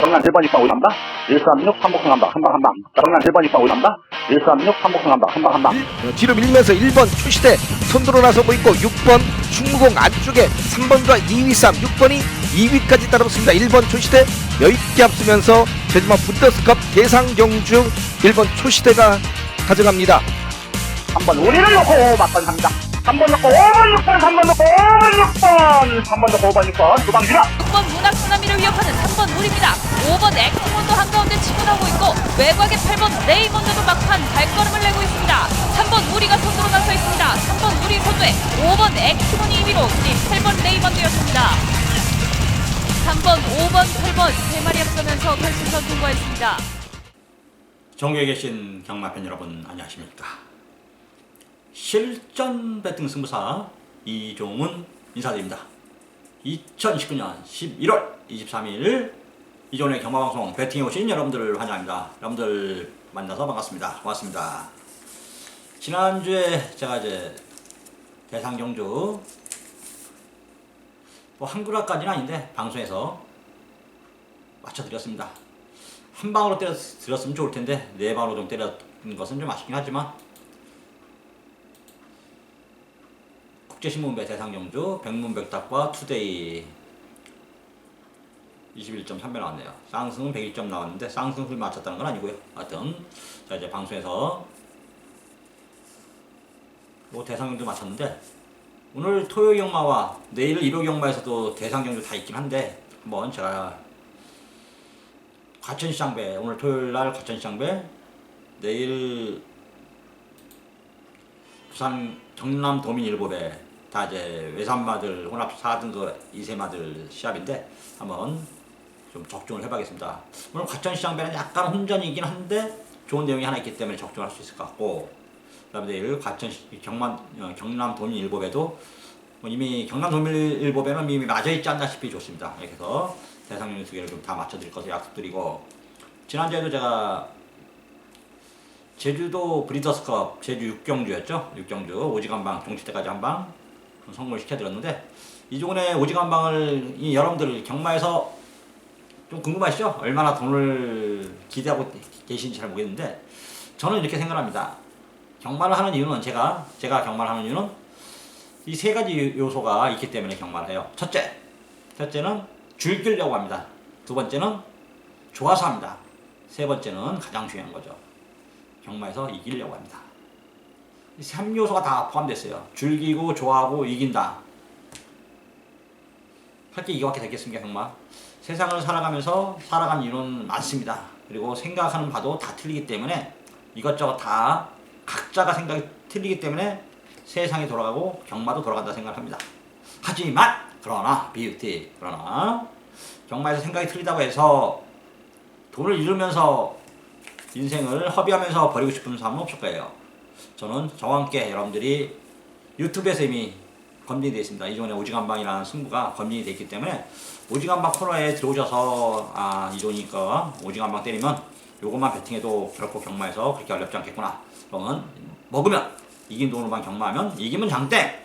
짜증난 1번 2번 올란다. 136 3복승 한방 한방 짜증난 1번 2번 올란다. 136 3복승 한방 뒤로 밀면서 1번 초시대 손들어 나서고 있고 6번 충무공 안쪽에 3번과 2위 싸움 6번이 2위까지 따라붙습니다. 1번 초시대 여유있게 앞서면서 제주마 분더스컵 대상경주 1번 초시대가 가져갑니다. 3번 우리를 놓고 맞번 삽니다. 3번 놓고 5번 6번 3번 놓고 5번 6번 3번 놓고 5번 6번 두방 주라. 6번 문학 쓰나미를 위협하는 3번 우리입니다. 5번 엑스몬도 한가운데 치고 나오고 있고 외곽의 8번 레이먼드도 막판 발걸음을 내고 있습니다. 3번 우리가 손으로 나서 있습니다. 3번 우리 선두에 5번 엑스몬이 2위로 8번 레이먼드였습니다. 3번, 5번, 8번 세 마리 앞서면서 결승선 통과했습니다. 전국에 계신 경마팬 여러분 안녕하십니까. 실전 배팅 승부사 이종훈 인사드립니다. 2019년 11월 23일 이종훈의 경마방송 배팅에 오신 여러분들을 환영합니다. 여러분들 만나서 반갑습니다. 고맙습니다. 지난주에 제가 이제 대상경주 뭐 한구라까지는 아닌데 방송에서 맞춰드렸습니다. 한 방으로 때려드렸으면 좋을 텐데 네 방으로 좀 때렸던 것은 좀 아쉽긴 하지만 국제신문배 대상경주 백문백답과 투데이 21.3배 나왔네요. 쌍승은 101점 나왔는데 쌍승을 맞췄다는 건 아니고요. 하여튼 자 이제 방송에서 뭐 대상경주 맞췄는데 오늘 토요 경마와 내일 일요 경마에서도 대상경주 다 있긴 한데 한번 제가 과천시장배 오늘 토요일날 과천시장배 내일 부산 경남 도민일보배 다 이제 외산마들 혼합 4등급 2세마들 시합인데 한번 좀 적중을 해봐야겠습니다. 오늘 과천시장배는 약간 혼전이긴 한데 좋은 내용이 하나 있기 때문에 적중할 수 있을 것 같고 그 다음에 내일 경남 도민일보배도 이미 경남 도민일보배는 이미 맞아있지 않나시피 좋습니다. 이렇게 해서 대상경주 두 개를 좀 다 맞춰드릴 것을 약속드리고 지난주에도 제가 제주도 브리더스컵 제주 6경주였죠. 6경주 오직 한방 종치 때까지 한방 성공을 시켜드렸는데 이종훈의 오직 한방을 여러분들 경마에서 좀 궁금하시죠? 얼마나 돈을 기대하고 계신지 잘 모르겠는데 저는 이렇게 생각합니다. 경마를 하는 이유는 제가 경마를 하는 이유는 이 세 가지 요소가 있기 때문에 경마를 해요. 첫째는 즐기려고 합니다. 두 번째는 좋아서 합니다. 세 번째는 가장 중요한 거죠. 경마에서 이기려고 합니다. 이 3요소가 다 포함됐어요. 즐기고 좋아하고 이긴다. 할 게 이거밖에 되겠습니까 경마? 세상을 살아가면서 살아간 이유는 많습니다. 그리고 생각하는 바도 다 틀리기 때문에 이것저것 다 각자가 생각이 틀리기 때문에 세상이 돌아가고 경마도 돌아간다 생각합니다. 하지만 그러나 경마에서 생각이 틀리다고 해서 돈을 잃으면서 인생을 허비하면서 버리고 싶은 사람은 없을 거예요. 저는 저와 함께 여러분들이 유튜브에서 이미 검증이 되어 있습니다. 이종훈의 오직한방이라는 승부가 검증이 되어 있기 때문에 오직한방 코너에 들어오셔서 이종훈이니까 오직한방 때리면 요것만 배팅해도 결코 경마에서 그렇게 어렵지 않겠구나. 그러면 먹으면 이긴 돈으로만 경마하면 이기면 장땡!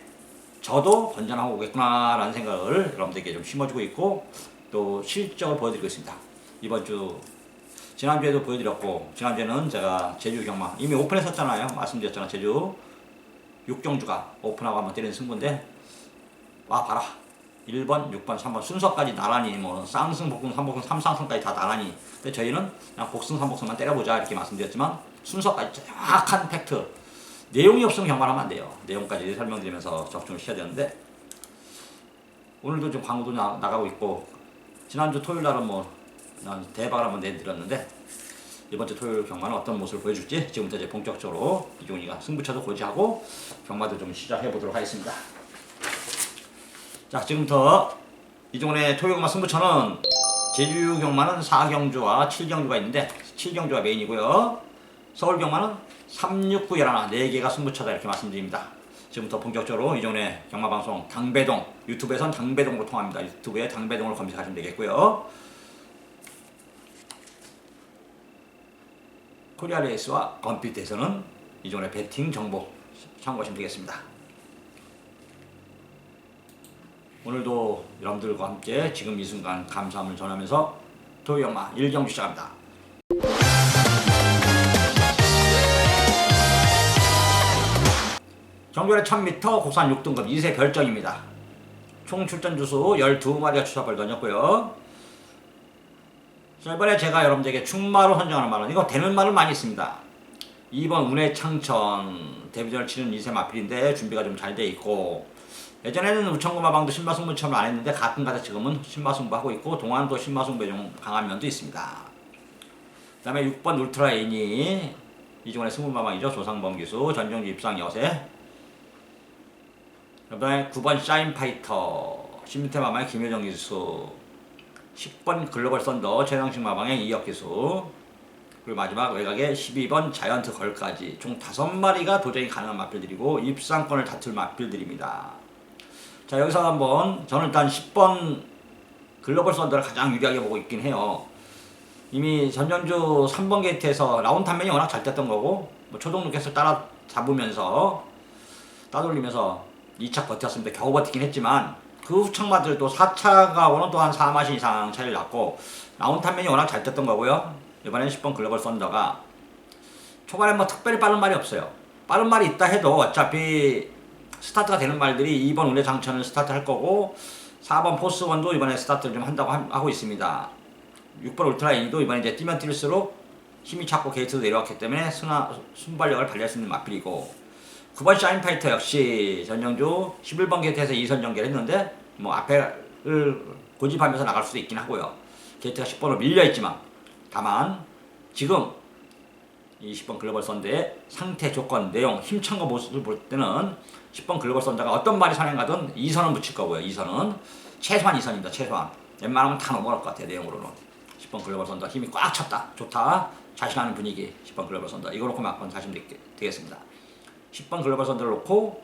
저도 건전하고 오겠구나 라는 생각을 여러분들에게 좀 심어주고 있고 또 실적을 보여드리고 있습니다. 이번 주 지난주에도 보여드렸고 지난주에는 제가 제주 경마 이미 오픈했었잖아요. 말씀드렸잖아. 제주 6경주가 오픈하고 한번 때리는 승부인데 와 봐라 1번, 6번, 3번 순서까지 나란히 뭐 쌍승, 복승, 3복승, 3상승까지 다 나란히 근데 저희는 그냥 복승, 3복승만 때려보자 이렇게 말씀드렸지만 순서까지 정확한 팩트 내용이 없으면 경마를 하면 안 돼요. 내용까지 설명드리면서 적중을 시켜야 되는데 오늘도 좀 광고도 나가고 있고 지난주 토요일날은 뭐 대박을 한번 내드렸는데 이번주 토요일 경마는 어떤 모습을 보여줄지 지금부터 이제 본격적으로 이종훈이가 승부처도 고지하고 경마도 좀 시작해 보도록 하겠습니다. 자 지금부터 이종훈의 토요일 경마 승부처는 제주 경마는 4경주와 7경주가 있는데 7경주가 메인이고요. 서울 경마는 3, 6, 9, 11 4개가 승부처다 이렇게 말씀드립니다. 지금부터 본격적으로 이종훈의 경마방송 당배동 유튜브에선 당배동으로 통합니다. 유튜브에 당배동을 검색하시면 되겠고요. 코리아레이스와 건피트에서는 이종훈의 배팅 정보 참고하시면 되겠습니다. 오늘도 여러분들과 함께 지금 이 순간 감사함을 전하면서 도요마 1경주 시작합니다. 정결의 1000m 국산 6등급 2세 별정입니다. 총 출전 주수 12마리가 추사벌 던졌고요. 자, 이번에 제가 여러분들에게 충마로 선정하는 말은 이거 되는 말은 많이 있습니다. 2번 운해 창천 데뷔전을 치는 2세 마필인데 준비가 좀 잘 돼 있고, 예전에는 우천구마방도 신마승부처럼 안 했는데 가끔가다 지금은 신마승부 하고 있고, 동안도 신마승부에 좀 강한 면도 있습니다. 그 다음에 6번 울트라 애니 이중원의 승부마방이죠. 조상범 기수 전정주 입상 여세. 그 다음에 9번 샤인파이터 신민태 마방의 김효정 기수, 10번 글로벌 썬더 최상식 마방의 이혁 기수, 그리고 마지막 외곽에 12번 자이언트 걸까지 총 5마리가 도전이 가능한 마필들이고 입상권을 다툴 마필들입니다. 자, 여기서 한번 저는 일단 10번 글로벌 썬더를 가장 유리하게 보고 있긴 해요. 이미 전전주 3번 게이트에서 라운드 탐면이 워낙 잘 됐던 거고, 뭐 초동 루켓을 따라 잡으면서 따돌리면서 2차 버텼습니다. 겨우 버티긴 했지만 그 후착마들도 4차가고는 또 한 4마신 이상 차이를 났고, 라운드 탐면이 워낙 잘 됐던 거고요. 이번엔 10번 글로벌 썬더가 초반에 뭐 특별히 빠른 말이 없어요. 빠른 말이 있다 해도 어차피 스타트가 되는 말들이 2번 운해 장천을 스타트 할 거고, 4번 포스원도 이번에 스타트를 좀 한다고 하고 있습니다. 6번 울트라 애니도 이번에 이제 뛰면 뛸수록 힘이 찾고 게이트도 내려왔기 때문에 순발력을 발휘할 수 있는 마필이고, 9번 샤인파이터 역시 전정주 11번 게이트에서 2선 전개를 했는데 뭐 앞에를 고집하면서 나갈 수도 있긴 하고요. 게이트가 10번으로 밀려있지만, 다만 지금 이 10번 글로벌 썬더의 상태, 조건, 내용, 힘찬 거 모습을 볼 때는 10번 글로벌 썬더가 어떤 말이 선행 가든 2선은 붙일 거고요. 2선은 최소한 2선입니다. 최소한 웬만하면 다 넘어갈 것 같아요. 내용으로는 10번 글로벌 썬더 힘이 꽉 찼다, 좋다, 자신하는 분위기. 10번 글로벌 썬더 이거 놓고 몇 번 사시면 되겠습니다. 10번 글로벌 썬더를 놓고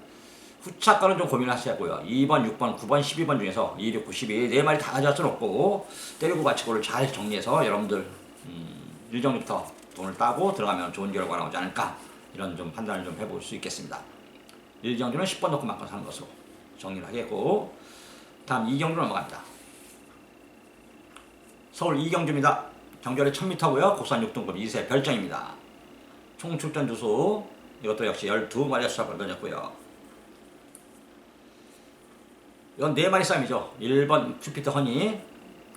후차가는 좀 고민하시고요. 2번, 6번, 9번, 12번 중에서 2, 6, 9, 12 4마리 다 가져갈 수는 없고, 때리고 받치고를 잘 정리해서 여러분들 일정부터 돈을 따고 들어가면 좋은 결과가 나오지 않을까, 이런 좀 판단을 좀 해볼 수 있겠습니다. 1경주는 10번 놓고 막고 사는 것으로 정리를 하겠고, 다음 2경주 넘어갑니다. 서울 2경주입니다. 정결의 1000m고요. 국산 6등급 2세 별정입니다. 총 출전 주수 이것도 역시 12마리가 수작을 던졌고요. 이건 4마리 싸움이죠. 1번 큐피트 허니,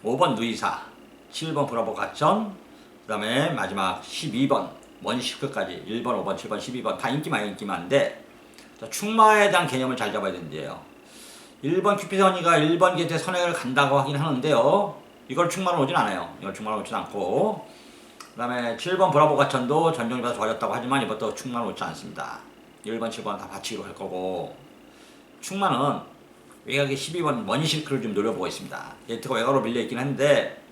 5번 누이사, 7번 브라보 가천, 그 다음에 마지막 12번 원시크까지 1번, 5번, 7번, 12번 다 인기만인데, 충마에 대한 개념을 잘 잡아야 되는데요. 1번 큐피트 허니가 1번 게이트에 선행을 간다고 하긴 하는데요. 이걸 충마로 오진 않아요. 이걸 충마로 오진 않고, 그 다음에 7번 브라보 가천도 전종보다 좋아졌다고 하지만 이것도 충마로 오지 않습니다. 1번, 7번 다 받치기로 할 거고, 충마는 외곽에 12번 머니실크를 좀 노려보고 있습니다. 게이트가 외곽으로 밀려있긴 한데,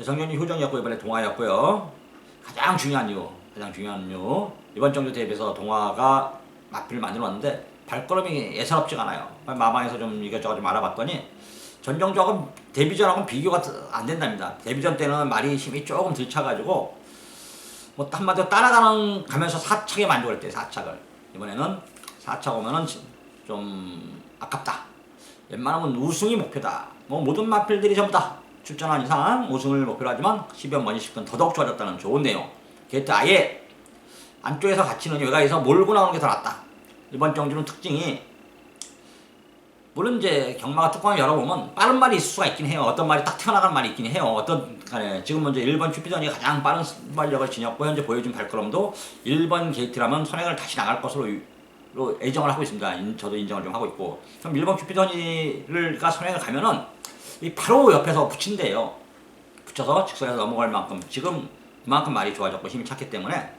정경이 효정이었고 이번에 동화였고요. 가장 중요한 이유 이번 정도 대비해서 동화가 마필을 만들었는데 발걸음이 예사롭지가 않아요. 마방에서 좀 이것저것 좀 알아봤더니 전정주하고 데뷔전하고는 비교가 안 된답니다. 데뷔전 때는 말이 힘이 조금 덜 차가지고 뭐 한마디로 가면서 4착에 만족을 했대요. 4착을. 이번에는 4착 오면은 좀 아깝다. 웬만하면 우승이 목표다. 뭐 모든 마필들이 전부 다 출전한 이상 우승을 목표로 하지만 12번 머니식은 더더욱 좋아졌다는 좋은 내용. 게이트 아예 안쪽에서 갇히는 외곽에서 몰고 나오는 게 더 낫다. 이번 정주는 특징이, 물론 이제 경마가 뚜껑을 열어보면 빠른 말이 있을 수가 있긴 해요. 어떤 말이 딱 튀어나가는 말이 있긴 해요. 어떤 간에 지금 먼저 1번 큐피전이 가장 빠른 순발력을 지녔고 현재 보여준 발걸음도 1번 게이트라면 선행을 다시 나갈 것으로 애정을 하고 있습니다. 저도 인정을 좀 하고 있고, 그럼 1번 큐피전이가 선행을 가면은 바로 옆에서 붙인대요. 붙여서 직선에서 넘어갈 만큼 지금 그만큼 말이 좋아졌고 힘이 찼기 때문에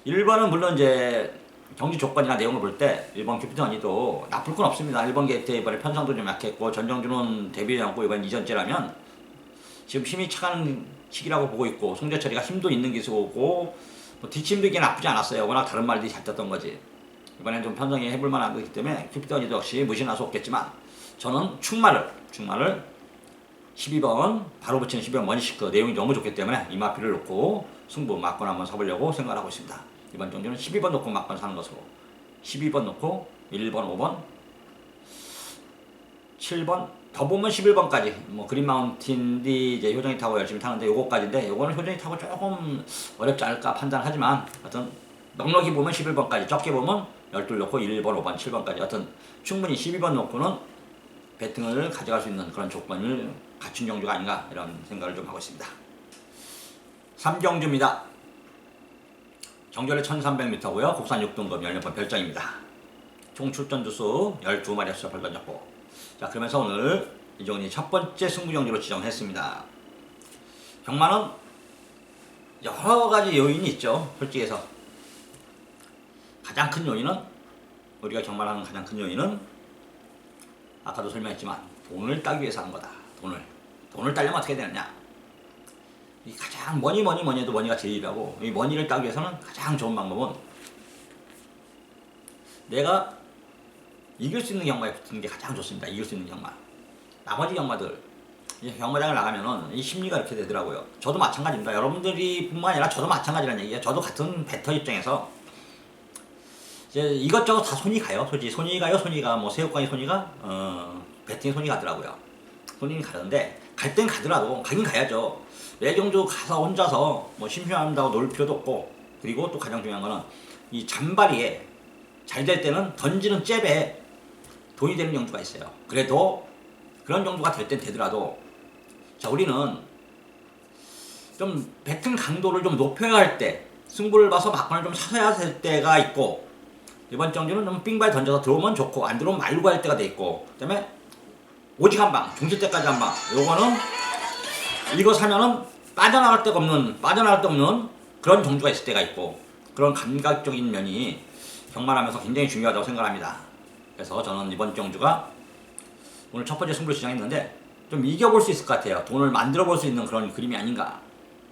1번은 물론 이제 경기 조건이나 내용을 볼 때 1번 큐피트 언니도 나쁠 건 없습니다. 1번 게이트에 이번에 편성도 좀 약했고 전정주는 데뷔하고 이번 2전째라면 지금 힘이 차가는 시기라고 보고 있고, 송재철이가 힘도 있는 기수고 뭐 뒷힘도 이게 나쁘지 않았어요. 워낙 다른 말들이 잘 떴던 거지. 이번엔 좀 편성이 해볼 만한 거기 때문에 큐피트 언니도 역시 무시할 수 없겠지만, 저는 충마를 12번 바로 붙이는 12번 머니시크 내용이 너무 좋기 때문에 이 마필을 놓고 승부 막건 한번 사보려고 생각하고 있습니다. 이번 정도는 12번 놓고 막건 사는 것으로 12번 놓고 1번, 5번, 7번, 더 보면 11번까지 뭐 그린 마운틴디 이제 효정이 타고 열심히 타는데 요거까지인데 요거는 효정이 타고 조금 어렵지 않을까 판단하지만 하여튼 넉넉히 보면 11번까지 적게 보면 12 놓고 1번, 5번, 7번까지 하여튼 충분히 12번 놓고는 배팅을 가져갈 수 있는 그런 조건을 갖춘 경주가 아닌가 이런 생각을 좀 하고 있습니다. 3경주입니다. 정절에 1300m고요. 국산 6등급 16번 별장입니다. 총 출전 주수 12마리 수작을 던졌고 자 그러면서 오늘 이종훈이 첫 번째 승부 경주로 지정했습니다. 경마는 여러 가지 요인이 있죠. 솔직히 해서 가장 큰 요인은 우리가 경마를 하는 가장 큰 요인은 아까도 설명했지만 돈을 따기 위해서 하는 거다. 돈을 따려면 어떻게 되느냐. 이 가장 뭐니 해도 머니가 제일이라고 이 머니를 따기 위해서는 가장 좋은 방법은 내가 이길 수 있는 경마에 붙는 게 가장 좋습니다. 이길 수 있는 경마. 나머지 경마들 경마장을 나가면은 이 심리가 이렇게 되더라고요. 저도 마찬가지입니다. 여러분들이 뿐만 아니라 저도 마찬가지라는 얘기예요. 저도 같은 배터 입장에서 이제 이것저것 다 손이 가요. 솔직히 손이 가요. 뭐 새우깡의 손이 가, 배팅의 손이 가더라고요. 손이 가는데 갈 땐 가더라도 가긴 가야죠. 매경주 가서 혼자서 뭐 심심한다고 놀 필요도 없고 그리고 또 가장 중요한 거는 이 잔바리에 잘 될 때는 던지는 잽에 돈이 되는 경주가 있어요. 그래도 그런 경주가 될 땐 되더라도 자 우리는 좀 배팅 강도를 좀 높여야 할 때 승부를 봐서 막판을 좀 사야 될 때가 있고 이번 경주는 좀 빙발 던져서 들어오면 좋고 안 들어오면 말고 할 때가 돼 있고 그 다음에 오직 한 방 중실 때까지 한 방 요거는 이거 사면은 빠져나갈 데가 없는 그런 경주가 있을 때가 있고 그런 감각적인 면이 경마하면서 굉장히 중요하다고 생각합니다. 그래서 저는 이번 경주가 오늘 첫 번째 승부를 시작했는데 좀 이겨볼 수 있을 것 같아요. 돈을 만들어 볼 수 있는 그런 그림이 아닌가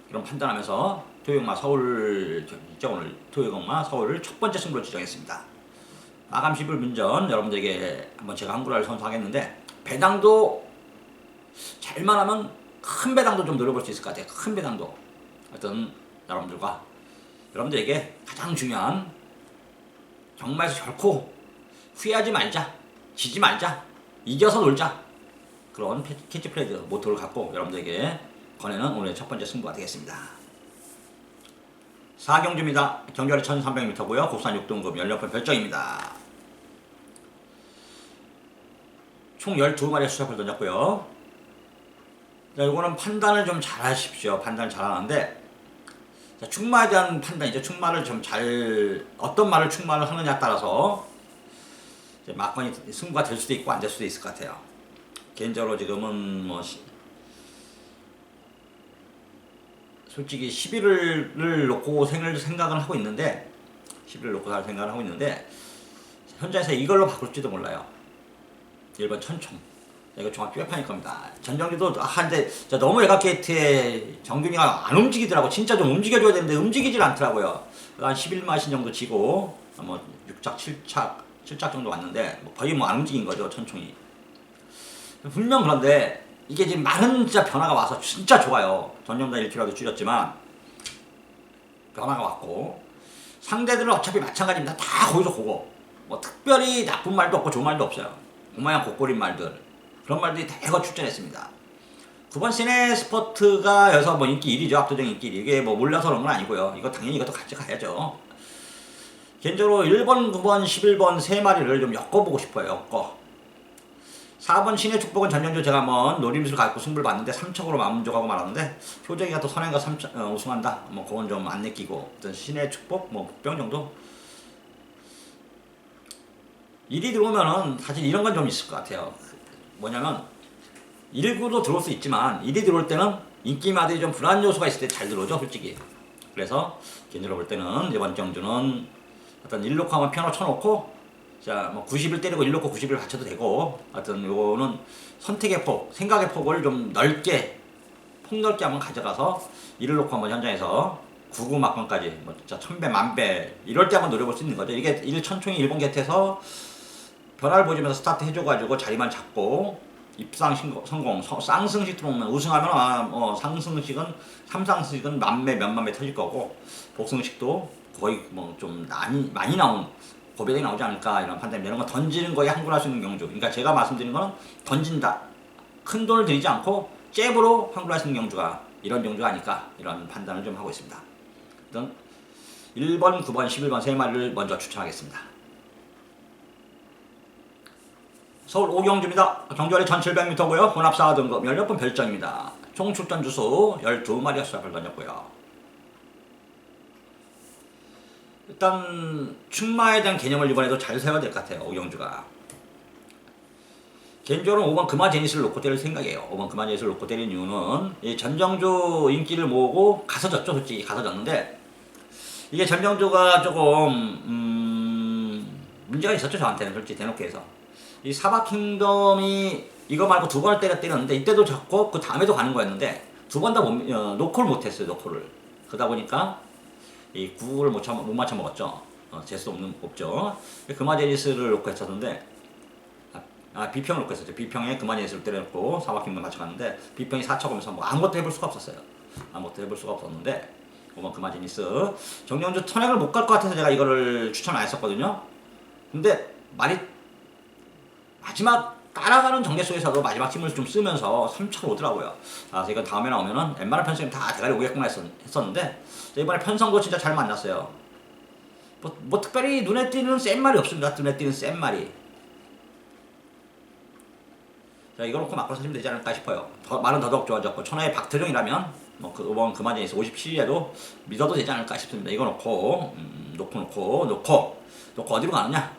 그런 판단하면서 토요경마 서울 오늘 토요경마 서울을 첫 번째 승부로 지정했습니다. 마감 10일 문전 여러분들에게 한번 제가 한구라를 선사하겠는데 배당도 잘만 하면 큰 배당도 좀 노려볼 수 있을 것 같아요. 큰 배당도 하여튼 여러분들에게 가장 중요한 경마에서 결코 후회하지 말자, 지지 말자, 이겨서 놀자 그런 캐치프레이즈 모토를 갖고 여러분들에게 권하는 오늘의 첫 번째 승부가 되겠습니다. 4경주입니다. 경주아리 1300m고요. 국산 6등급 16번 별정입니다. 총 12마리의 수작을 던졌고요. 자, 이거는 판단을 좀 잘 하십시오. 판단을 잘 하는데 자, 축마에 대한 판단이죠. 축마를 좀 어떤 말을 축마를 하느냐에 따라서 이제 막판이 승부가 될 수도 있고 안 될 수도 있을 것 같아요. 개인적으로 지금은 뭐 솔직히 11을 놓고 생각을 하고 있는데 11을 놓고 살 생각을 하고 있는데 현장에서 이걸로 바꿀지도 몰라요. 1번 천총 이거 종합 뼈판일 겁니다. 전정기도 한데 너무 외곽게이트에 정균이가 안 움직이더라고. 진짜 좀 움직여줘야 되는데 움직이질 않더라고요. 한 11마신 정도 지고 뭐 6착 7착 정도 왔는데 거의 뭐 안 움직인 거죠. 천총이 분명. 그런데 이게 지금 많은 진짜 변화가 와서 진짜 좋아요. 전념단 1kg도 줄였지만 변화가 왔고 상대들은 어차피 마찬가지입니다. 다 거기서 보고 뭐 특별히 나쁜 말도 없고 좋은 말도 없어요. 고마양 고꼬린 말들 그런 말들이 대거 출전했습니다. 9번 시네스포트가 여기서 뭐 인기 1위죠. 압도적인 인기 1위. 이게 뭐 몰라서 그런 건 아니고요. 이거 당연히 이것도 같이 가야죠. 개인적으로 1번, 9번, 11번 세 마리를 좀 엮어보고 싶어요. 4번 신의 축복은 전년도 제가 한번 노림수를 갖고 승부를 봤는데 3척으로 만족하고 말았는데 효정이가 또 선행과 우승한다. 뭐 그건 좀 안 느끼고 어떤 신의 축복 뭐 복병 정도 1위 들어오면은 사실 이런 건 좀 있을 것 같아요. 뭐냐면 1구도 들어올 수 있지만 1위 들어올 때는 인기마들이 좀 불안 요소가 있을 때 잘 들어오죠. 솔직히. 그래서 개인적으로 볼 때는 이번 경주는 어떤 1놓고 한번 피아노 쳐놓고 자, 뭐 90을 때리고 1놓고 90을 받쳐도 되고 하여튼 요거는 선택의 폭, 생각의 폭을 좀 폭넓게 한번 가져가서 1을 놓고 한번 현장에서 99 막판까지 뭐 진짜 1000배, 1000배 이럴 때 한번 노려볼 수 있는 거죠. 이게 1천총이 일본 겟에서 변화를 보여주면서 스타트 해줘가지고 자리만 잡고 입상 성공, 쌍승식 들어오면 우승하면 상승식은 3상승식은 몇만 배 터질 거고 복승식도 거의 뭐 좀 많이 나온 고배당이 나오지 않을까 이런 판단입니다. 이런 거 던지는 거에 항굴할 수 있는 경주. 그러니까 제가 말씀드린 거는 던진다. 큰 돈을 들이지 않고 잽으로 환불할 수 있는 경주가 이런 경주가 아닐까 이런 판단을 좀 하고 있습니다. 일단 1번, 9번, 11번 세 마리를 먼저 추천하겠습니다. 서울 오경주입니다. 경주거리 1700m고요. 혼합 4등급 16번 별점입니다. 총 출전 주수 12마리가 수합을 던졌고요. 일단 충마에 대한 개념을 이번에도 잘 세워야 될 것 같아요. 오경주가. 개인적으로 5번 금화제니스를 놓고 때릴 생각이에요. 5번 금화제니스를 놓고 때린 이유는 이 전정주 인기를 모으고 가서 졌죠. 솔직히 가서 졌는데 이게 전정주가 조금 문제가 있었죠. 저한테는 솔직히 대놓고 해서 이 사바킹덤이 이거 말고 두 번을 때렸는데 이때도 졌고 그 다음에도 가는 거였는데 두 번 다 노콜을 못했어요. 노콜을. 그러다 보니까 이 구를 못 맞춰 먹었죠. 재수 없죠. 금화제니스를 놓고 했었는데 비평을 놓고 했었죠. 비평에 금화제니스를 때려놓고 사바킹덤 맞춰갔는데 비평이 4차 오면서 뭐 아무것도 해볼 수가 없었어요. 아무것도 해볼 수가 없었는데 5번 금화제니스 정영주 선행을 못 갈 것 같아서 제가 이거를 추천 안 했었거든요. 근데 말이 마지막 따라가는 정계 속에서도 마지막 힘을 좀 쓰면서 3차로 오더라고요. 그래서 이건 다음에 나오면은 웬만한 편성이 다 대가리 오겠구나 했었는데 이번에 편성도 진짜 잘 만났어요. 뭐 특별히 눈에 띄는 센 말이 없습니다. 눈에 띄는 센 말이. 자, 이거 놓고 막고 사시면 되지 않을까 싶어요. 말은 더더욱 좋아졌고 천하의 박태종이라면 뭐 그 5번 금화제니스 57위에도 믿어도 되지 않을까 싶습니다. 이거 놓고 어디로 가느냐?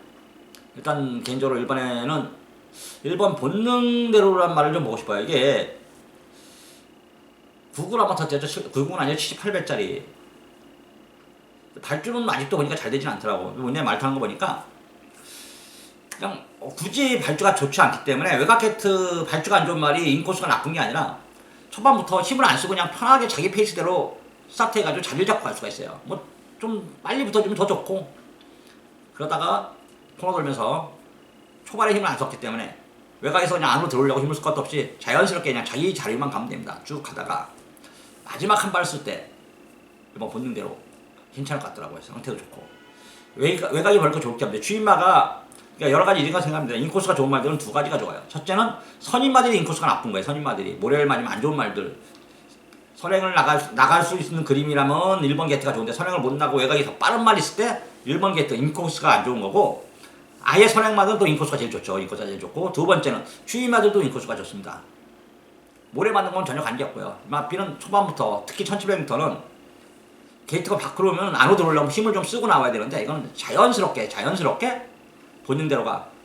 일단 개인적으로 1번에는 1번 본능대로란 말을 좀 보고 싶어요. 이게 9군 한번 탔죠. 9군 아니라 78배짜리 발주는 아직도 보니까 잘 되진 않더라고. 뭐냐 말 타는 거 보니까 그냥 굳이 발주가 좋지 않기 때문에 외곽게트 발주가 안 좋은 말이 인코스가 나쁜 게 아니라 초반부터 힘을 안 쓰고 그냥 편하게 자기 페이스대로 스타트해가지고 자리를 잡고 갈 수가 있어요. 뭐 좀 빨리 붙어주면 더 좋고 그러다가 코너 돌면서 초반에 힘을 안 썼기 때문에 외곽에서 그냥 안으로 들어오려고 힘을 쓸 것도 없이 자연스럽게 그냥 자기 자리만 가면 됩니다. 쭉 가다가 마지막 한 발 쓸 때 이번 본능대로 괜찮을 것 같더라고요. 상태도 좋고 외곽이 벌써 좋을 게 없는데 주인마가 그러니까 여러 가지 일인가 생각합니다. 인코스가 좋은 말들은 두 가지가 좋아요. 첫째는 선임마들이 인코스가 나쁜 거예요. 선임마들이 모래를 맞으면 안 좋은 말들. 선행을 나갈 수 있는 그림이라면 1번 게트가 좋은데 선행을 못 나고 외곽이 더 빠른 말이 있을 때 1번 게트 인코스가 안 좋은 거고 아예 선행마들은 또 인코스가 제일 좋죠. 인코스가 제일 좋고 두 번째는 주인마들도 인코스가 좋습니다. 모래 맞는 건 전혀 관계없고요. 마피는 초반부터 특히 1700m는 게이트가 밖으로 오면 안으로 들어오려면 힘을 좀 쓰고 나와야 되는데 이건 자연스럽게 본능대로가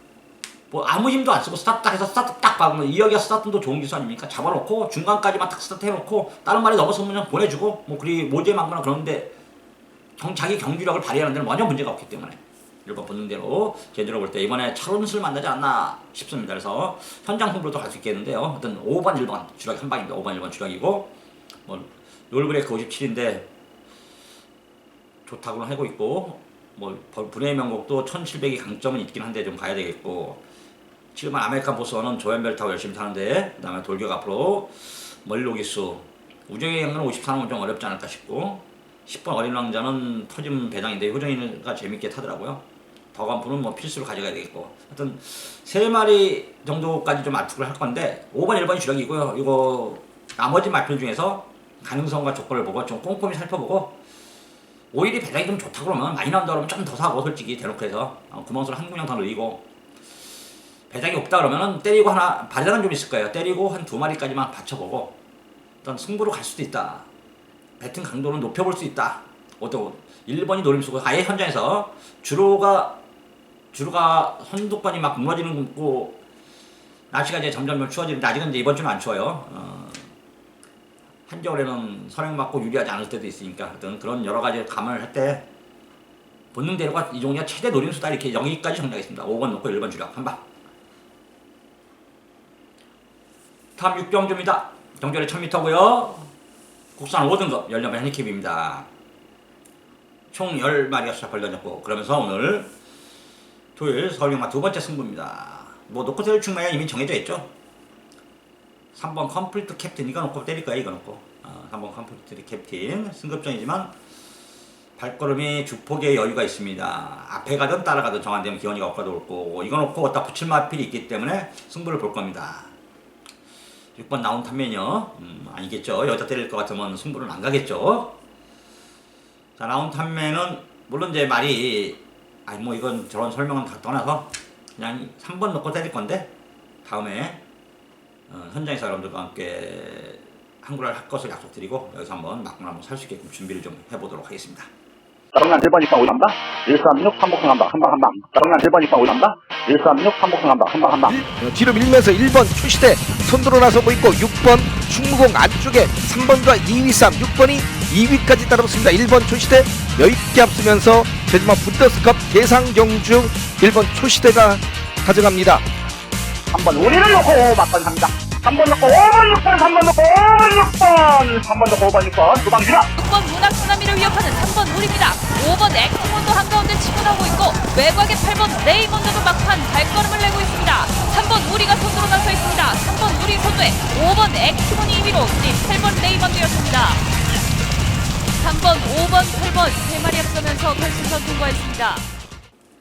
뭐 아무 힘도 안 쓰고 스타트 딱 해서 스타트 딱 박으면 이여기가 스타트도 좋은 기술 아닙니까? 잡아놓고 중간까지만 딱 스타트 해놓고 다른 말이 넘어서면 보내주고 뭐 그리 모지에 막거나 그러는데 자기 경주력을 발휘하는 데는 전혀 문제가 없기 때문에 1번 본능대로 개인적으로 볼 때 이번에 차론수를 만나지 않나 싶습니다. 그래서 현장 홍보도 갈 수 있겠는데요. 하여튼 5번 1번 주력이 한 방입니다. 5번 1번 주력이고 뭐 롤브레이크 57인데 좋다고는 하고 있고 뭐 분해의 명곡도 1700이 강점은 있긴 한데 좀 가야 되겠고 7번 아메리칸 보스원은 조연별 타고 열심히 타는데 그 다음에 돌격 앞으로 멀리로기수 우정의 양은 54는 좀 어렵지 않을까 싶고 10번 어린 왕자는 터진 배당인데 효정이가 재밌게 타더라고요. 더간푸는 뭐 필수로 가져가야 되겠고 하여튼 3마리 정도까지 좀 압축을 할 건데 5번 1번이 주력이고요. 이거 나머지 마필 중에서 가능성과 조건을 보고 좀 꼼꼼히 살펴보고 오일이 배당이 좀 좋다 그러면 많이 나온다 그러면 좀 더 사고 솔직히 대놓고 해서 구멍수를 한 군형 더 늘리고 배당이 없다 그러면은 때리고 하나 발단은 좀 있을 거예요. 때리고 한 2마리까지만 받쳐보고 일단 승부로 갈 수도 있다. 배팅 강도는 높여볼 수 있다. 어떤 1번이 노림수고 아예 현장에서 주로가 선두권이 막 무너지는 거고 날씨가 이제 점점 추워지는데 아직은 이제 이번 주는 안 추워요. 한겨울에는 선행 맞고 유리하지 않을 때도 있으니까 하여튼 그런 여러 가지 감을 할 때 본능대로가 이 종류가 최대 노림수다 이렇게 여기까지 정리하겠습니다. 5번 놓고 1번 주력 한 방. 다음 6경주입니다. 경주거리 1000m고요. 국산 5등급 14번 핸디캡입니다. 총 10마리가 수작을 던졌고 그러면서 오늘 토요일 서울경마 두 번째 승부입니다. 뭐 놓고 때릴 충마야 이미 정해져 있죠. 3번 컴플리트 캡틴 이거 놓고 때릴 거야. 이거 놓고 3번 컴플리트 캡틴 승급전이지만 발걸음이 주폭에 여유가 있습니다. 앞에 가든 따라가든 정한되면 기원이가 엇가도 올 거고 이거 놓고 어디다 붙일 마필이 있기 때문에 승부를 볼 겁니다. 6번 나온 탐면이요. 아니겠죠. 여기다 때릴 것 같으면 승부는 안 가겠죠. 자, 나온 탐면은 물론 이제 말이 아니 뭐 이건 저런 설명은 다 떠나서 그냥 3번 넣고 때릴 건데 다음에 현장에서 여러분들과 함께 한글을 할 것을 약속드리고 여기서 한번 막문 한번 살 수 있게끔 준비를 좀 해보도록 하겠습니다. 정난 1번 2번 올라간다. 136 3복승 한다. 한방 한방. 정난 1번 2번 올라간다. 136 3복승 한다. 한방 한방. 뒤로 밀면서 1번 초시대 손들어 나서고 있고 6번 충무공 안쪽에 3번과 2위 싸움 6번이 2위까지 따라붙습니다. 1번 초시대 여유있게 앞서면서 제주마 부터스컵 계상경주 1번 초시대가 가져갑니다. 3번 우리를 놓고 막건 3장. 3번 놓고 5번 6번 3번 놓고 5번 6번 3번 놓고 5번 6번 두방 지나. 6번 문학 쓰나미를 위협하는 3번 우리입니다. 5번 엑스몬도 한가운데 치고 나오고 있고 외곽의 8번 레이먼드도 막판 발걸음을 내고 있습니다. 3번 우리가 선두로 나서 있습니다. 3번 우리 선두에 5번 엑스몬이 2위로 8번 레이먼드였습니다. 3번, 5번, 8번 3마리 앞서면서 결승선 통과했습니다.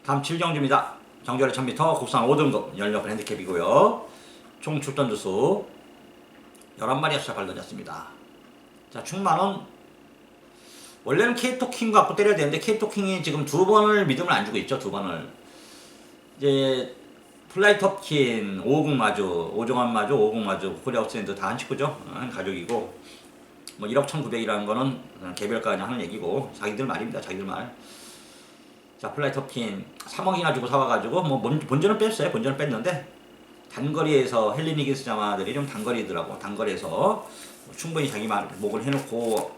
다음 7경주입니다. 정조의 1000m 국산 5등급 연력 핸디캡이고요. 총 출전 주수 11마리가 시작을 던졌습니다. 자, 충만은 원래는 케이토킹 갖고 때려야 되는데 케이토킹이 지금 2번을 믿음을 안 주고 있죠. 2번을 이제 플라이톱킨, 오국마주, 오종환마주, 오국마주, 코리아우스랜드 다 한 식구죠. 한 가족이고 뭐 1억 1900이라는 거는 개별가 그냥 하는 얘기고 자기들 말입니다. 자기들 말. 자, 플라이톱킨 3억이나 주고 사와가지고 뭐 본전은 뺐어요. 본전은 뺐는데 단거리에서 헬리니기스 자마들이 좀 단거리더라고. 단거리에서 충분히 자기 말 목을 해놓고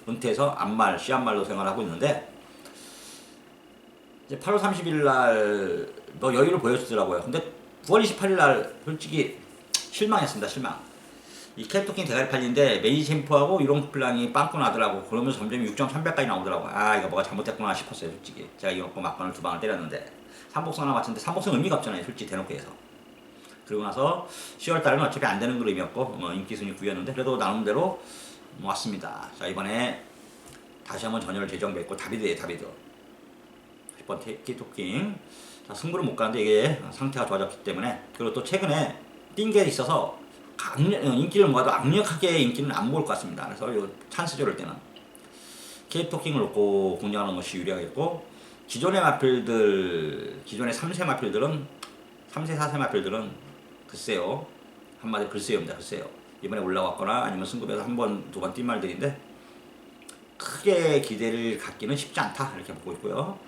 은퇴해서 암말, 씨암말로 생활하고 있는데 이제 8월 30일 날 뭐 여유를 보여주더라고요. 근데 9월 28일 날 솔직히 실망했습니다. 실망. 이 캡토킹 대가리 팔린데 메이 챔프하고 유롱플랑이 빵꾸 나더라고. 그러면서 점점 6.300까지 나오더라고. 아, 이거 뭐가 잘못됐구나 싶었어요. 솔직히 제가 이거 먹고 막판을 2방을 때렸는데 3복승 하나 맞췄는데 3복승 의미가 없잖아요. 솔직히 대놓고 해서. 그리고 나서 10월달은 어차피 안 되는 그런 의미였고 뭐 인기 순위 9였는데 그래도 나름대로 왔습니다. 자, 이번에 다시 한번 전열을 재정비했고 다비드예요. 다비드 10번 케이토킹. 자, 승부를 못 가는데 이게 상태가 좋아졌기 때문에 그리고 또 최근에 뛴 게 있어서 인기를 모아도 강력하게 인기는 안 모을 것 같습니다. 그래서 이 찬스죠. 이럴 때는 케이토킹을 놓고 공략하는 것이 유리하겠고 기존의 마필들, 기존의 3세 마필들은 3세, 4세 마필들은 글쎄요. 한마디로 글쎄요입니다. 글쎄요. 이번에 올라왔거나 아니면 승급에서 한 번, 두 번 뛴 말들인데 크게 기대를 갖기는 쉽지 않다. 이렇게 보고 있고요.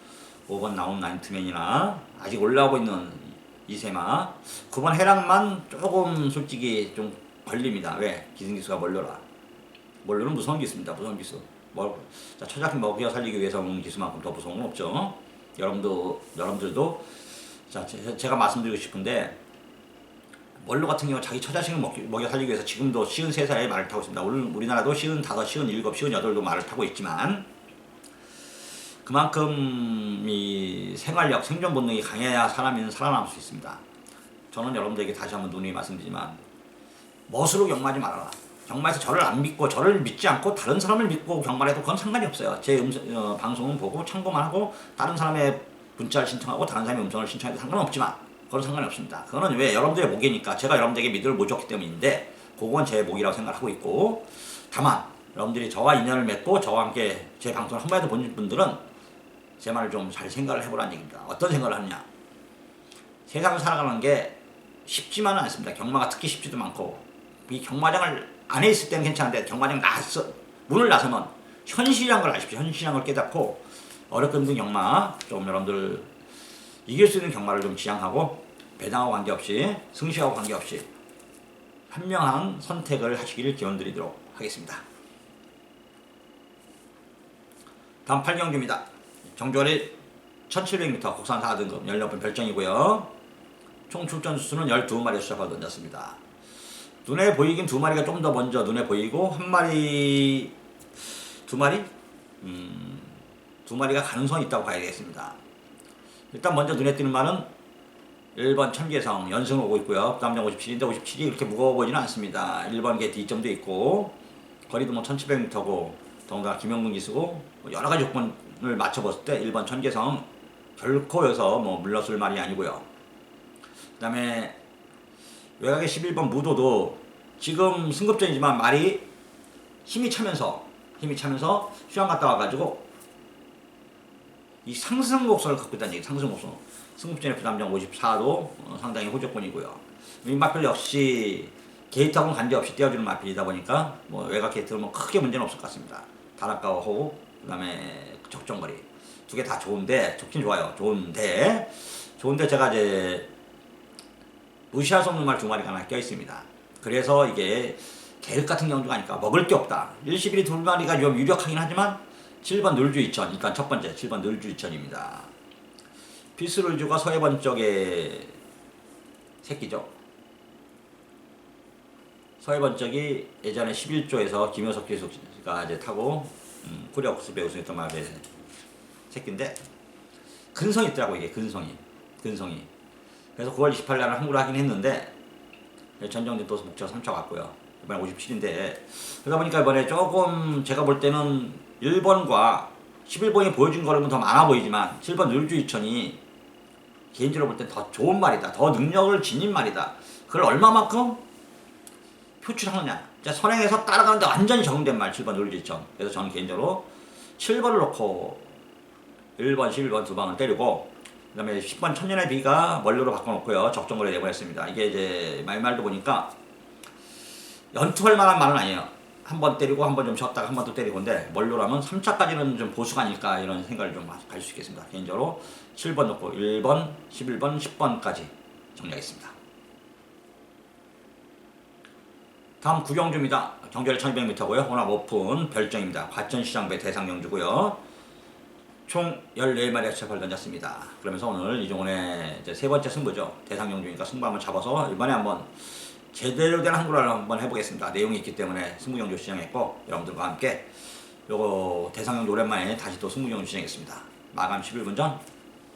5번 나온 나인트맨이나 아직 올라오고 있는 이세마 9번 해랑만 조금 솔직히 좀 걸립니다. 왜? 기승기수가 멀려라. 멀려는 무서운 기수입니다. 무서운 기수. 자, 처자식 먹여 살리기 위해서 먹는 기수만큼 더 무서운 건 없죠. 여러분들도 자, 제가 말씀드리고 싶은데 멀로 같은 경우 자기 처자식을 먹여 살리기 위해서 지금도 53살에 말을 타고 있습니다. 우리나라도 55, 57, 58도 말을 타고 있지만 그만큼 이 생활력, 생존 본능이 강해야 사람이 살아남을 수 있습니다. 저는 여러분들에게 다시 한번 누누이 말씀드리지만 멋으로 경마하지 말아라. 경마에서 저를 안 믿고 저를 믿지 않고 다른 사람을 믿고 경마를 해도 그건 상관이 없어요. 제 방송은 보고 참고만 하고 다른 사람의 문자를 신청하고 다른 사람의 음성을 신청해도 상관없지만 그건 상관이 없습니다. 그거는 왜 여러분들의 목이니까 제가 여러분들에게 믿음을 못 줬기 때문인데 그건 제 목이라고 생각하고 있고 다만 여러분들이 저와 인연을 맺고 저와 함께 제 방송을 한 번이라도 본 분들은 제 말을 좀 잘 생각을 해보라는 얘기입니다. 어떤 생각을 하느냐. 세상을 살아가는 게 쉽지만은 않습니다. 경마가 특히 쉽지도 않고 이 경마장을 안에 있을 때는 괜찮은데 경마장 문을 나서면 현실이란 걸 아십시오. 현실이란 걸 깨닫고 어렵고 힘든 경마 좀 여러분들 이길 수 있는 경마를 좀 지향하고 배당하고 관계없이 승시하고 관계없이 현명한 선택을 하시기를 기원드리도록 하겠습니다. 다음 8경주입니다. 정조리 1700m 국산 4등급 연령별 별정이고요. 총 출전 수는 12마리 수작을 던졌습니다. 눈에 보이긴 2마리가 좀 더 먼저 눈에 보이고 한 마리 2마리? 2마리가 가능성이 있다고 봐야겠습니다. 일단 먼저 눈에 띄는 말은 1번 천계성 연승을 오고 있고요. 부담장 57인데 57이 그렇게 무거워 보이지는 않습니다. 1번 게 D점도 있고 거리도 뭐 1700m고 더군다나 김영문 기수고 여러가지 조건을 맞춰봤을 때 1번 천계성 결코 여기서 뭐 물러설 말이 아니고요. 그 다음에 외곽의 11번 무도도 지금 승급전이지만 말이 힘이 차면서 휴양 갔다 와가지고 이 상승 곡선을 갖고 있다는 얘기. 상승 곡선. 승급전의 부담점 54도 상당히 호조권이고요. 이 마필 역시 게이트하고는 관계없이 띄워주는 마필이다 보니까 뭐 외곽 게이트는 뭐 크게 문제는 없을 것 같습니다. 다락가와 호흡, 그다음에 적정거리 두 개 다 좋은데 좋긴 좋아요. 좋은데 제가 이제 무시할 수 없는 말 두 마리가 하나 껴 있습니다. 그래서 이게 계획 같은 경주가 아니까 먹을 게 없다. 111이 두 마리가 좀 유력하긴 하지만 7번 늘주 이천, 일단 첫 번째 7번 늘주 이천입니다. 피스룰주가 서해번 쪽에 새끼죠. 서해번 쪽이 예전에 11조에서 김효석 기수가 이제 타고 코리아 국수배 우승했던 말의 새끼인데 근성이 있더라고. 이게 근성이. 그래서 9월 28일 날 항구를 하긴 했는데 전정진 또 목적 3차 갔고요. 이번에 57인데 그러다 보니까 이번에 조금 제가 볼 때는 1번과 11번이 보여준 거는 더 많아 보이지만 7번 늘주 이천이 개인적으로 볼 땐 더 좋은 말이다. 더 능력을 지닌 말이다. 그걸 얼마만큼 표출하느냐. 선행해서 따라가는데 완전히 적응된 말 7번 늘주 이천. 그래서 저는 개인적으로 7번을 놓고 1번, 11번 두 방을 때리고 그 다음에 10번 천년의 비가 멀리로 바꿔놓고요. 적정거리에 내보냈습니다. 이게 이제 말도 보니까 연투할 만한 말은 아니에요. 한 번 때리고 한 번 좀 쉬었다가 한 번 또 때리고인데 멀로라면 3차까지는 좀 보수가 아닐까 이런 생각을 좀 가질 수 있겠습니다. 개인적으로 7번 놓고 1번, 11번, 10번까지 정리하겠습니다. 다음 구경주입니다. 경주를 1200m고요. 혼합 오픈 별정입니다. 과천시장배 대상경주고요. 총 14마리 해체발 던졌습니다. 그러면서 오늘 이종훈의 이제 세 번째 승부죠. 대상경주니까 승부 한번 잡아서 이번에 한번 제대로 된 항구를 한번 해보겠습니다. 내용이 있기 때문에 승부경주 시작했고 여러분들과 함께 요거 대상경주 오랜만에 다시 또 승부경주 시작했습니다. 마감 11분 전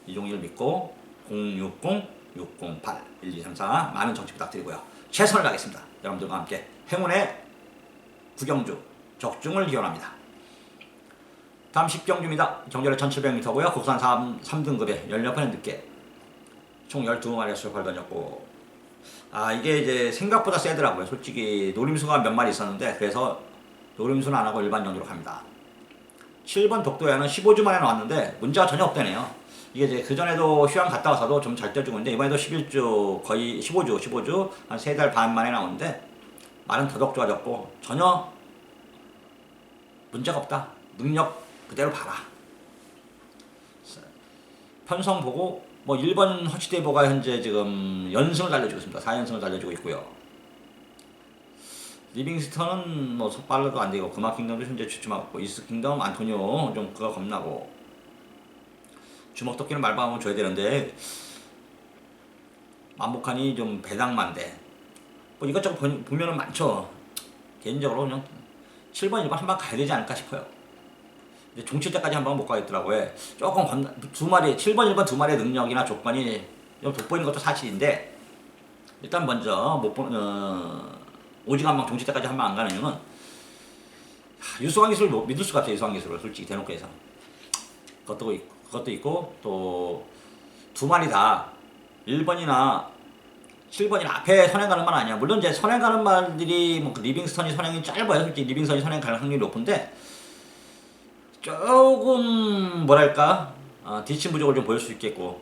이종훈을 믿고 060-608-1234 많은 정치 부탁드리고요. 최선을 다하겠습니다. 여러분들과 함께 행운의 구경주 적중을 기원합니다. 다음 10경주입니다. 경주를 1700m고요. 국산 3등급에 16판 늦게 총 12마리 수를 던졌고 이게 이제 생각보다 세더라고요. 솔직히 노림수가 몇 마리 있었는데 그래서 노림수는 안 하고 일반 경주로 갑니다. 7번 독도에는 15주 만에 나왔는데 문제가 전혀 없다네요. 이게 이제 그전에도 휴양 갔다 와서도 좀 잘 떼주고 있는데 이번에도 11주 거의 15주 한 3달 반 만에 나오는데 말은 더더욱 좋아졌고 전혀 문제가 없다. 능력 그대로 봐라. 편성 보고 뭐 1번 허치데이버가 현재 지금 연승을 달려주고 있습니다. 4연승을 달려주고 있고요. 리빙스턴은 뭐 빨라도 안 되고 금화킹덤도 현재 주춤하고 있고 이스킹덤 안토니오 좀 그거 겁나고 주먹토끼는 말방하면 줘야 되는데 만복하니 좀 배당만데 뭐 이것저것 보면은 많죠. 개인적으로 그냥 7번 1번 한 방 가야 되지 않을까 싶어요. 이제 종칠 때까지 한 번 못 가겠더라고요. 조금 두 마리 7번 1번 두 마리의 능력이나 조건이 좀 돋보이는 것도 사실인데 일단 먼저 오직 한 방 종칠 때까지 한 방 안 가는 이유는 유수광 기술을 믿을 수가 없어요. 유수광 기술을 솔직히 대놓고 해서 그것도 있고 또 두 마리 다 1번이나 7번이나 앞에 선행 가는 말 아니야. 물론 이제 선행 가는 말들이 뭐 리빙스턴이 선행이 짧아요. 솔직히 리빙스턴이 선행 갈 확률이 높은데 조금 뭐랄까 뒤침 부족을 좀 보일 수 있겠고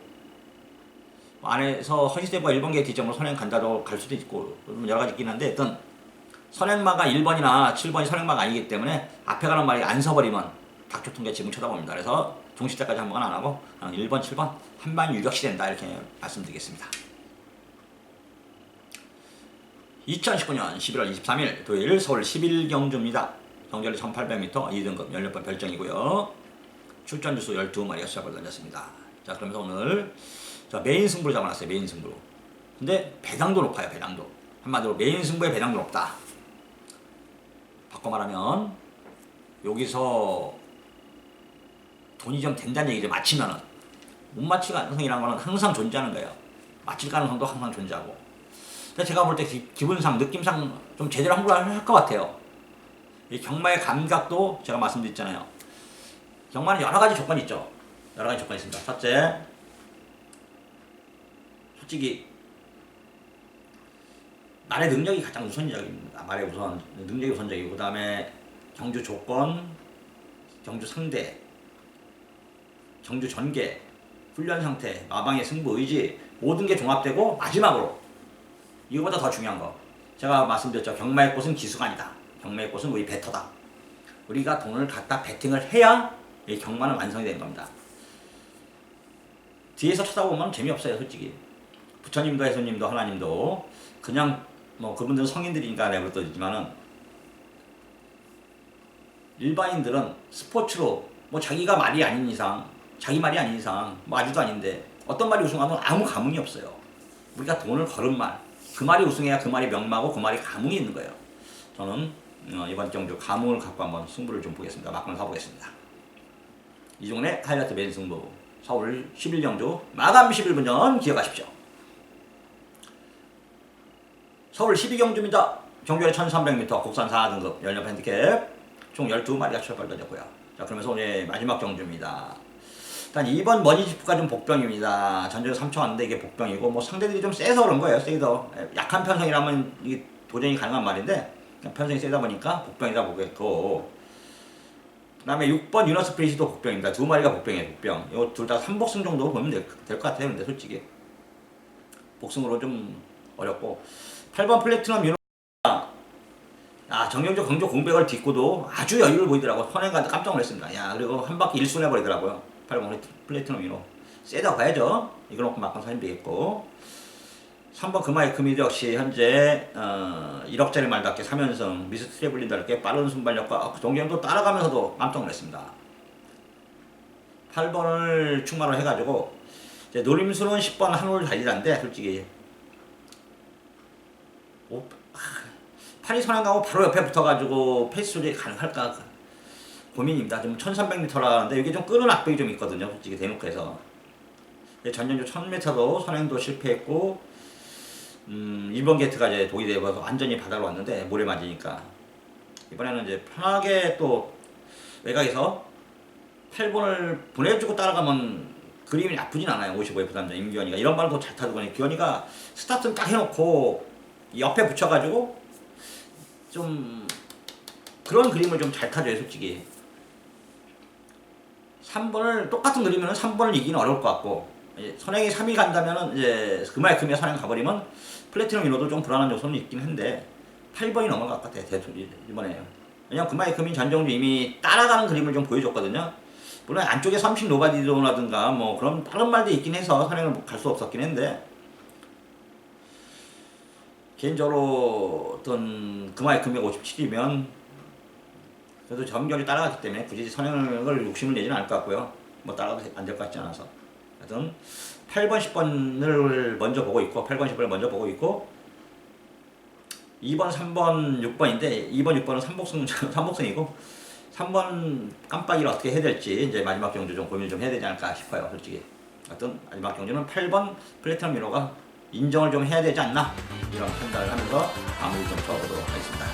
안에서 허시대부가 1번 게이트 지점으로 선행 간다도 갈 수도 있고 여러 가지 있긴 한데 일단 선행마가 1번이나 7번이 선행마가 아니기 때문에 앞에 가는 말이 안 서버리면 닥쳐통계 지금 쳐다봅니다. 그래서 종시 때까지 한 번은 안 하고 1번, 7번 한 방 유격시 된다 이렇게 말씀드리겠습니다. 2019년 11월 23일 토요일 서울 11경주입니다. 경주를 1800m 2등급 16번 별정이고요. 출전 주수 12마리가 시작을 던졌습니다. 자, 그러면서 오늘 메인 승부를 잡아놨어요. 메인 승부로. 근데 배당도 높아요. 배당도. 한마디로 메인 승부의 배당도 높다. 바꿔 말하면 여기서 돈이 좀 된다는 얘기죠. 맞히면은. 못 맞힐 가능성이라는 거는 항상 존재하는 거예요. 맞힐 가능성도 항상 존재하고. 근데 제가 볼 때 기분상 느낌상 좀 제대로 한국을 할 것 같아요. 이 경마의 감각도 제가 말씀드렸잖아요. 경마는 여러 가지 조건이 있죠. 여러 가지 조건이 있습니다. 첫째, 솔직히 말의 능력이 가장 우선적입니다. 말의 능력이 우선적이고 그 다음에 경주 조건, 경주 상대, 경주 전개, 훈련 상태, 마방의 승부 의지 모든 게 종합되고 마지막으로 이거보다 더 중요한 거 제가 말씀드렸죠. 경마의 꽃은 기수가 아니다. 경마의 꽃은 우리 배터다. 우리가 돈을 갖다 베팅을 해야 이 경마는 완성이 되는 겁니다. 뒤에서 쳐다보면 재미없어요, 솔직히. 부처님도 예수님도 하나님도 그냥 뭐 그분들은 성인들이니까 내버려두지만은 일반인들은 스포츠로 뭐 자기가 말이 아닌 이상, 자기 말이 아닌 이상 뭐 아주도 아닌데 어떤 말이 우승하면 아무 감흥이 없어요. 우리가 돈을 걸은 말, 그 말이 우승해야 그 말이 명마고 그 말이 감흥이 있는 거예요. 저는 이번 경주 감흥을 갖고 한번 승부를 좀 보겠습니다. 막판을 가보겠습니다. 이종훈의 하이라이트 메인 승부 서울 11경주 마감 11분 전 기억하십시오. 서울 12경주입니다. 경주에 1300m 국산 4등급 연령 핸디캡 총 12마리가 출발 던졌고요. 자, 그러면서 오늘 마지막 경주입니다. 일단 2번 머니지프가 좀 복병입니다. 전적에 3초 왔는데 이게 복병이고 뭐 상대들이 좀 세서 그런 거예요. 세서 약한 편성이라면 이게 도전이 가능한 말인데 편성이 세다 보니까 복병이다 보겠고 그 다음에 6번 유너스 프리시도 복병입니다. 두 마리가 복병이에요. 복병. 이거 둘 다 3복승 정도 보면 될 것 같아요. 근데 솔직히 복승으로 좀 어렵고 8번 플래티넘 유너 정경주 경주 공백을 딛고도 아주 여유를 보이더라고. 선행가한테 깜짝 놀랐습니다. 야, 그리고 한 바퀴 1순 해버리더라고요. 8번 플래티넘 유너 세다고 봐야죠. 이거 놓고 막판 사진 되겠고 3번 금화의 금이도 역시 현재 1억짜리 말답게 3연승 미스 트래블린답게 빠른 순발력과 동경도 따라가면서도 깜짝 놀랐습니다. 8번을 충만을 해가지고 이제 노림수는 10번 한올 달리다인데 솔직히 8위 선행가고 바로 옆에 붙어가지고 페이스 조절이 가능할까 고민입니다. 지금 1300m라는데 이게 좀 끄는 악백이 좀 있거든요. 솔직히 대놓고 해서 전년주 1000m도 선행도 실패했고 이번 게이트가 이제 독이 되어서 완전히 바다로 왔는데 모래 맞으니까 이번에는 이제 편하게 또 외곽에서 8번을 보내주고 따라가면 그림이 나쁘진 않아요. 55의 부담자 임규현이가 이런 말도 잘 타더니 규현이가 스타트는 딱 해놓고 옆에 붙여가지고 좀 그런 그림을 좀 잘 타줘요. 솔직히 3번을 똑같은 그림이면 3번을 이기는 어려울 것 같고 선행이 3위 간다면은 이제 금화의 금에 선행 가버리면 플래티넘 인호도 좀 불안한 요소는 있긴 한데 8번이 넘어갈 것 같아요. 이번에 왜냐면 금화의 금인 전정주 이미 따라가는 그림을 좀 보여줬거든요. 물론 안쪽에 30 노바디도라든가 뭐 그런 다른 말도 있긴 해서 선행을 갈 수 없었긴 했는데 개인적으로 어떤 금화의 금액 57이면 그래도 정결이 따라갔기 때문에 굳이 선행을 욕심을 내지는 않을 것 같고요. 뭐 따라가도 안 될 것 같지 않아서 하여튼 8번 10번을 먼저 보고 있고 8번 10번을 먼저 보고 있고 2번 3번 6번인데 2번 6번은 3복승이고 3번 깜빡이를 어떻게 해야 될지 이제 마지막 경주 좀 고민을 좀 해야 되지 않을까 싶어요. 솔직히 하여튼 마지막 경주는 8번 플래티넘 민호가 인정을 좀 해야 되지 않나 이런 판단을 하면서 마무리 좀 쳐보도록 하겠습니다.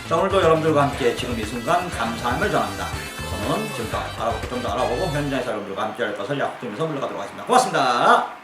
자, 오늘도 여러분들과 함께 지금 이 순간 감사함을 전합니다. 저는 지금부터 좀 더 알아보고 현장에서 여러분들과 함께 할 것을 약속드리면서 물러가도록 하겠습니다. 고맙습니다.